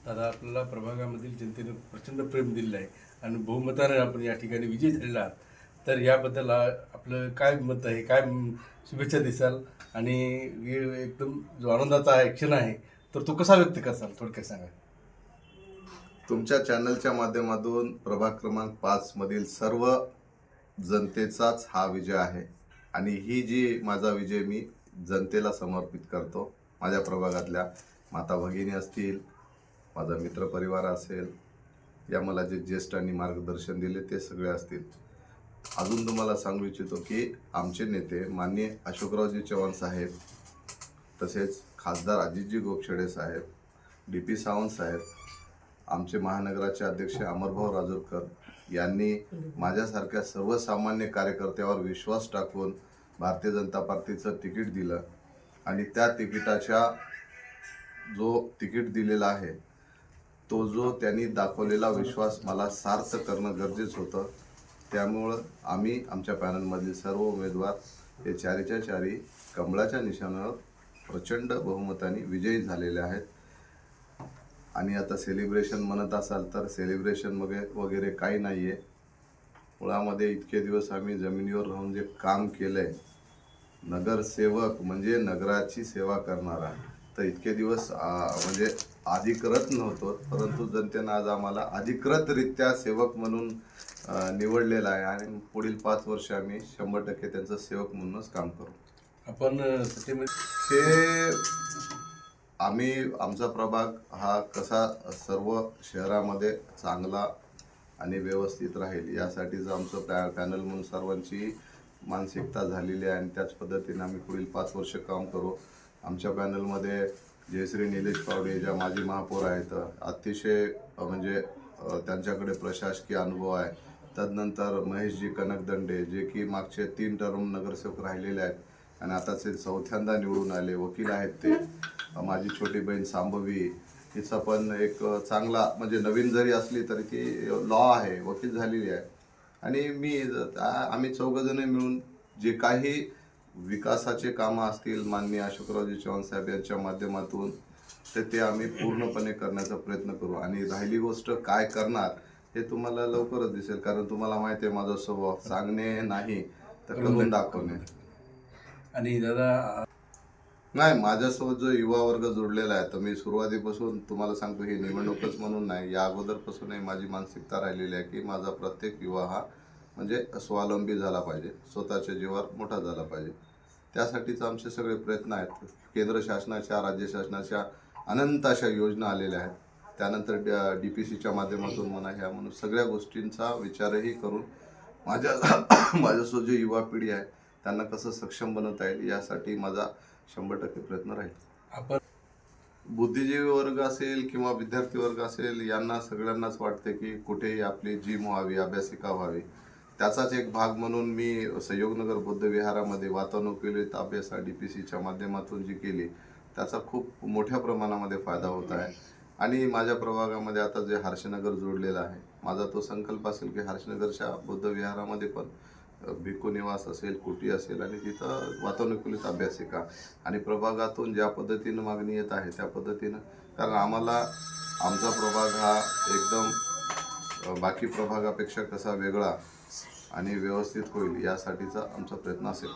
दादा, आपल्याला प्रभागामधील जनतेने प्रचंड प्रेम दिलेलं आहे आणि बहुमताने आपण या ठिकाणी विजयी झालेला आहात. तर याबद्दल आपलं काय मत आहे, काय शुभेच्छा देसाल आणि एकदम जो आनंदाचा हा क्षण आहे तर तो कसा व्यक्त करसाल, थोडक्यात सांगा. तुमच्या चॅनलच्या माध्यमातून प्रभाग क्रमांक 5 मधील सर्व जनतेचाच हा विजय आहे आणि ही जी माझा विजय मी जनतेला समर्पित करतो. माझ्या प्रभागातल्या माता भगिनी असतील, माझा मित्रपरिवार असेल, या मला जे ज्येष्ठांनी मार्गदर्शन दिले ते सगळे असतील. अजून तुम्हाला सांगू इच्छितो की आमचे नेते माननीय अशोकरावजी चव्हाण साहेब, तसेच खासदार अजितजी गोपछडे साहेब, DP सावंत साहेब, आमचे महानगराचे अध्यक्ष अमरभाऊ राजूरकर यांनी माझ्यासारख्या सर्वसामान्य कार्यकर्त्यावर विश्वास टाकून भारतीय जनता पार्टीचं तिकीट दिलं आणि त्या तिकिटाच्या जो तिकीट दिलेला आहे तो जो त्यांनी दाखवलेला विश्वास मला सार्थ करणं गरजेचं होतं. त्यामुळं आम्ही आमच्या पॅनलमधील सर्व उमेदवार हे चारीच्या चारी कमळाच्या निशाणावर प्रचंड बहुमताने विजयी झालेले आहेत. आणि आता सेलिब्रेशन म्हणत असाल तर सेलिब्रेशन वगैरे काही नाही आहे. मुळामध्ये इतके दिवस आम्ही जमिनीवर राहून जे काम केलं आहे, नगरसेवक म्हणजे नगराची सेवा करणारा, तर इतके दिवस म्हणजे अधिकृत नव्हतो, परंतु जनतेनं आज आम्हाला अधिकृतरित्या सेवक म्हणून निवडलेला आहे आणि पुढील 5 वर्ष आम्ही 100% त्यांचं सेवक म्हणूनच काम करू. आपण हे आम्ही आमचा प्रभाग हा कसा सर्व शहरामध्ये चांगला आणि व्यवस्थित राहील यासाठीच आमचं पॅनल म्हणून सर्वांची मानसिकता झालेली आहे आणि त्याच पद्धतीने आम्ही पुढील 5 वर्ष काम करू. आमच्या पॅनलमध्ये जयश्री निलेश पावडे ज्या माजी महापौर आहेत, अतिशय म्हणजे त्यांच्याकडे प्रशासकीय अनुभव आहे. तदनंतर महेशजी कनकदंडे जे की मागचे 3 टर्म नगरसेवक राहिलेले आहेत आणि आता ते 4थ्यांदा निवडून आले, वकील आहेत ते. माझी छोटी बहीण सांभवी, तिचा पण एक चांगला म्हणजे नवीन जरी असली तरी ती लॉ आहे, वकील झालेली आहे. आणि आम्ही 4 जण मिळून जे काही विकासाचे कामं असतील माननीय अशोकरावजी चव्हाण साहेब यांच्या माध्यमातून ते आम्ही पूर्णपणे करण्याचा प्रयत्न करू. आणि राहिली गोष्ट काय करणार हे तुम्हाला लवकरच दिसेल, कारण तुम्हाला माहिती आहे माझा स्वभाव सांगणे नाही तर करून दाखवणे. आणि दादा, नाही, माझ्यासोबत जो युवा वर्ग जोडलेला आहे, तर मी सुरुवातीपासून तुम्हाला सांगतो, ही निवडणूकच म्हणून नाही, या अगोदरपासूनही माझी मानसिकता राहिलेली आहे की माझा प्रत्येक युवा हा म्हणजे स्वावलंबी झाला पाहिजे, स्वतःच्या जीवावर मोठा झाला पाहिजे. त्यासाठीच आमचे सगळे प्रयत्न आहेत. केंद्र शासनाच्या, राज्य शासनाच्या अनंत अशा योजना आलेल्या आहेत. त्यानंतर DPCच्या माध्यमातून म्हणा, ह्या म्हणून सगळ्या गोष्टींचा विचारही करून माझ्यासोबत जी युवा पिढी आहे त्यांना कसं सक्षम बनवता येईल यासाठी माझा 100% प्रयत्न राहील. आपण बुद्धिजीवी वर्ग असेल किंवा विद्यार्थी वर्ग असेल, यांना सगळ्यांनाच वाटते की कुठेही आपली जिम व्हावी, अभ्यासिका व्हावी. त्याचाच एक भाग म्हणून मी संयोगनगर बुद्ध विहारामध्ये वातानुकूलित अभ्यास DPCच्या माध्यमातून जी केली त्याचा खूप मोठ्या प्रमाणामध्ये फायदा होत आहे. आणि माझ्या प्रभागामध्ये आता जे हर्षनगर जोडलेलं आहे, माझा तो संकल्प असेल की हर्षनगरच्या बुद्ध विहारामध्ये पण भिक्खू निवास असेल, कुटी असेल आणि तिथं वातानुकूलित अभ्यासिका. आणि प्रभागातून ज्या पद्धतीनं मागणी येत आहे त्या पद्धतीनं, कारण आम्हाला आमचा प्रभाग हा एकदम बाकी प्रभागापेक्षा कसा वेगळा आणि व्यवस्थित होईल यासाठीचा आमचा प्रयत्न असेल.